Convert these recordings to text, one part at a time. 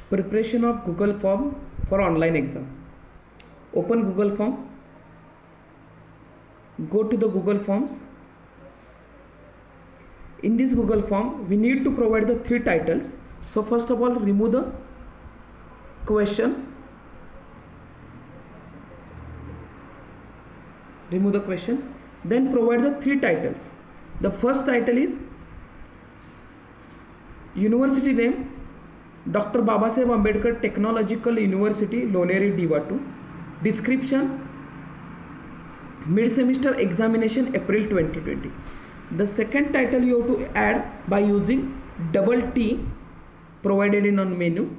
Preparation of Google form for online exam. Open Google form. Go to the Google Forms. In this Google form, we need to provide the 3 titles. So first of all, remove the question. Then provide the 3 titles. The first title is University name, Dr. Babasaheb Ambedkar Technological University, Loneri Diva 2. Description, mid semester examination, April 2020. The second title you have to add by using double T provided in on menu.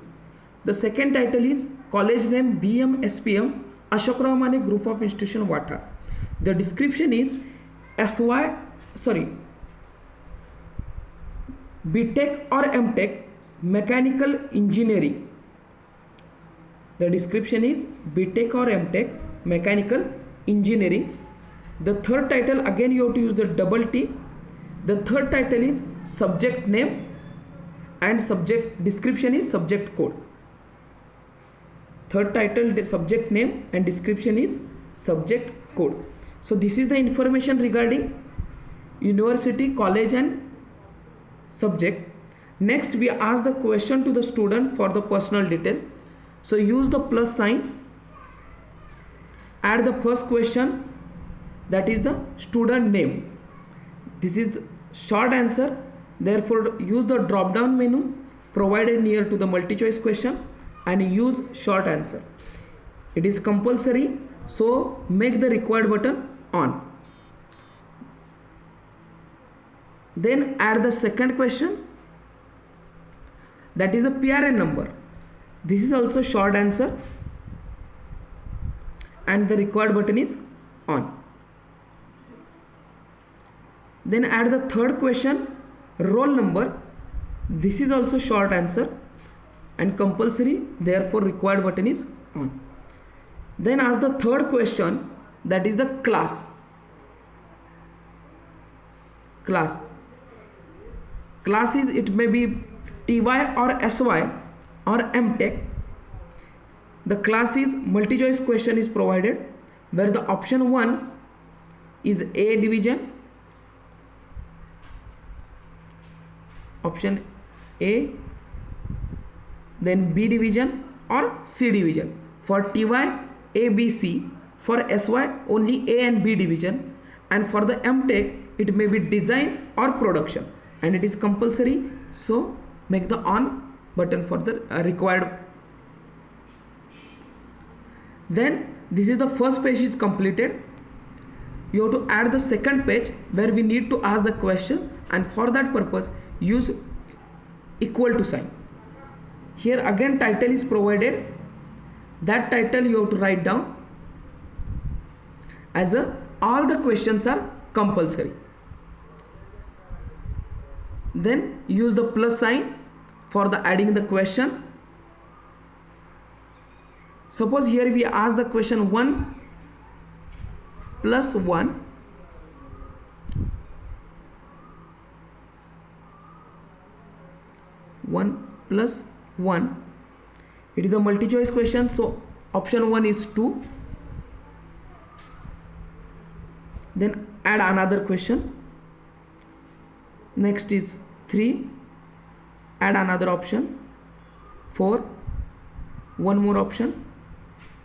The second title is college name BM SPM Ashok Ramane Group of Institution Wata. The description is BTech or MTech Mechanical Engineering. The description is BTech or MTech Mechanical Engineering. The third title, again you have to use the double T. The third title is subject name and subject description is subject code. Third title, the subject name and description is subject code. So this is the information regarding university, college and subject. Next we ask the question to the student for the personal detail. So use the plus sign. Add the first question, that is the student name. This is the short answer. Therefore use the drop down menu provided near to the multi choice question and use short answer. It is compulsory, so make the required button on. Then add the second question, that is a PRN number. This is also short answer and the required button is on. Then add the third question, roll number. This is also short answer and compulsory, therefore required button is on. Then ask the third question, that is the class. Class is, it may be TY or SY or MTech. The class is multi choice question is provided where the option 1 is A division, option A, then B division or C division. For TY, A, B, C. For SY, only A and B division. And for the MTech, it may be design or production. And it is compulsory, so make the on button for the required. Then this is the first page is completed. You have to add the second page where we need to ask the question, and for that purpose use equal to sign. Here again title is provided. That title you have to write down as all the questions are compulsory. Then use the plus sign for the adding the question. Suppose here we ask the question 1 plus 1 plus 1. It is a multi choice question, so option 1 is 2. Then add another question. Next is 3. Add another option. 4. One more option.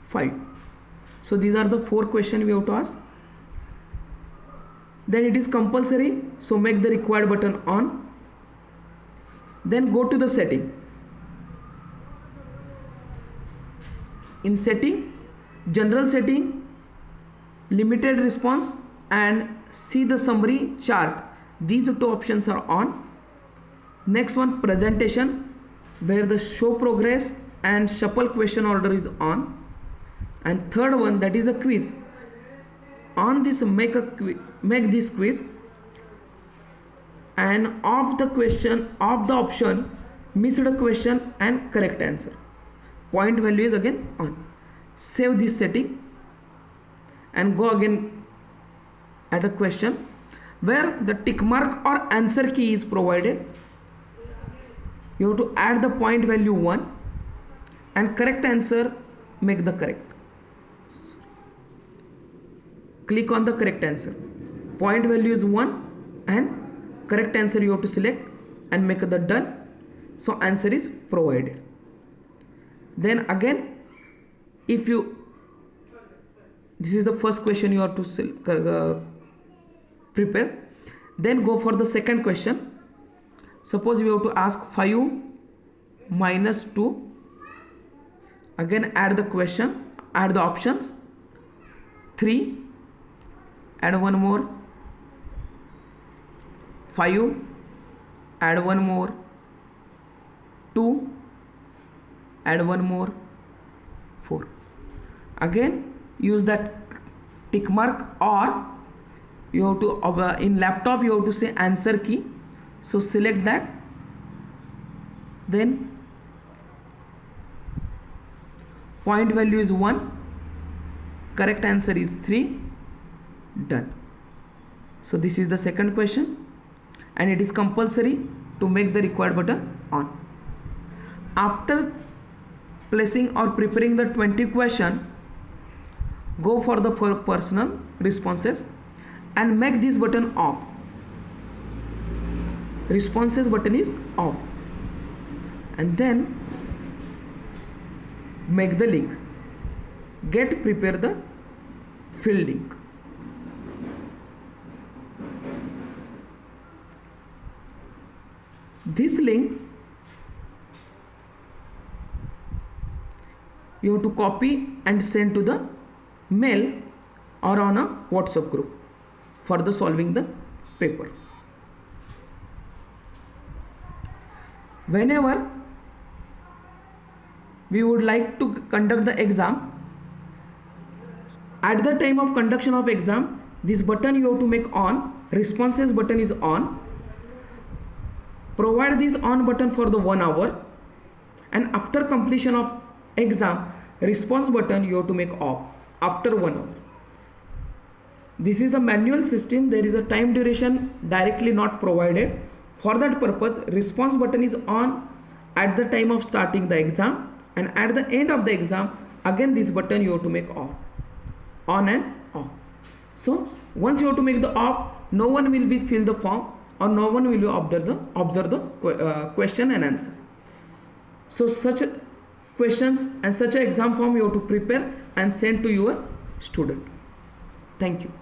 5. So these are the 4 questions we have to ask. Then it is compulsory, so make the required button on. Then go to the setting. In setting, general setting, limited response and see the summary chart. These 2 options are on. Next one, presentation, where the show progress and shuffle question order is on. And third one, that is the quiz. On this make this quiz, and of the question of the option missed a question and correct answer. Point value is again on. Save this setting and go again at a question where the tick mark or answer key is provided. You have to add the point value 1 and correct answer, make the correct. Click on the correct answer. Point value is 1 and correct answer you have to select and make the done. So answer is provided. Then again, if you, this is the first question you have to prepare. Then go for the second question. Suppose you have to ask 5 minus 2. Again add the question, add the options. 3, add one more. 5, add one more. 2, add one more. 4. Again use that tick mark, or you have to in laptop you have to say answer key. So select that, then point value is 1, correct answer is 3, done. So this is the second question, and it is compulsory to make the required button on. After placing or preparing the 20 question, go for the personal responses and make this button off. Responses button is off, and then make the link, get prepare the field link. This link you have to copy and send to the mail or on a WhatsApp group for the solving the paper. Whenever we would like to conduct the exam, at the time of conduction of exam, this button you have to make on, responses button is on. Provide this on button for the 1 hour, and after completion of exam, response button you have to make off after 1 hour. This is the manual system. There is a time duration directly not provided. For that purpose, response button is on at the time of starting the exam, and at the end of the exam, again this button you have to make off, on and off. So once you have to make the off, no one will be fill the form, or no one will observe the question and answers. So such questions and such an exam form you have to prepare and send to your student. Thank you.